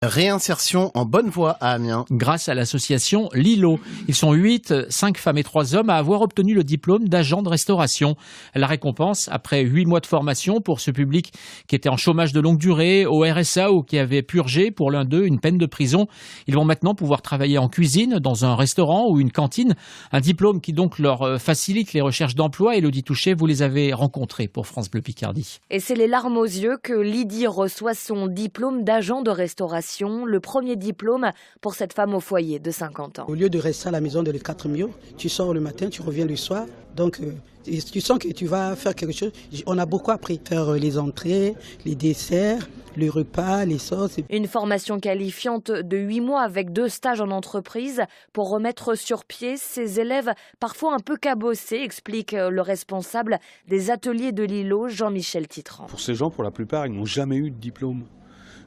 Réinsertion en bonne voie à Amiens. Grâce à l'association Lilo. Ils sont 8, 5 femmes et 3 hommes à avoir obtenu le diplôme d'agent de restauration. La récompense, après 8 mois de formation pour ce public qui était en chômage de longue durée, au RSA ou qui avait purgé pour l'un d'eux une peine de prison, ils vont maintenant pouvoir travailler en cuisine, dans un restaurant ou une cantine. Un diplôme qui donc leur facilite les recherches d'emploi. Élodie Touchet, vous les avez rencontrés pour France Bleu Picardie. Et c'est les larmes aux yeux que Lydie reçoit son diplôme d'agent de restauration. Le premier diplôme pour cette femme au foyer de 50 ans. Au lieu de rester à la maison de les 4 murs, tu sors le matin, tu reviens le soir. Donc tu sens que tu vas faire quelque chose. On a beaucoup appris. Faire les entrées, les desserts, le repas, les sauces. Une formation qualifiante de 8 mois avec 2 stages en entreprise pour remettre sur pied ces élèves parfois un peu cabossés, explique le responsable des ateliers de Lilo, Jean-Michel Titran. Pour ces gens, pour la plupart, ils n'ont jamais eu de diplôme.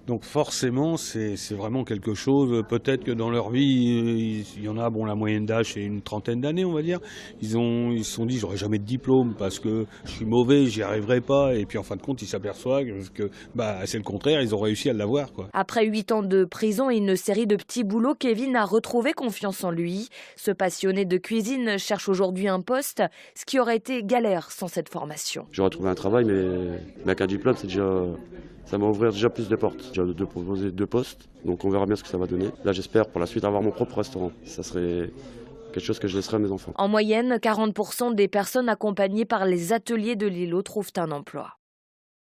Donc forcément, c'est vraiment quelque chose, peut-être que dans leur vie, il y en a, la moyenne d'âge c'est une 30aine d'années, on va dire. Ils se sont dit, j'aurai jamais de diplôme parce que je suis mauvais, j'y arriverai pas. Et puis en fin de compte, ils s'aperçoivent que c'est le contraire, ils ont réussi à l'avoir, quoi. Après 8 ans de prison et une série de petits boulots, Kevin a retrouvé confiance en lui. Ce passionné de cuisine cherche aujourd'hui un poste, ce qui aurait été galère sans cette formation. J'aurais trouvé un travail, mais avec un diplôme, ça va ouvrir déjà plus de portes. J'ai de proposer 2 postes, donc on verra bien ce que ça va donner. Là, j'espère pour la suite avoir mon propre restaurant. Ça serait quelque chose que je laisserai à mes enfants. En moyenne, 40% des personnes accompagnées par les ateliers de Lilo trouvent un emploi.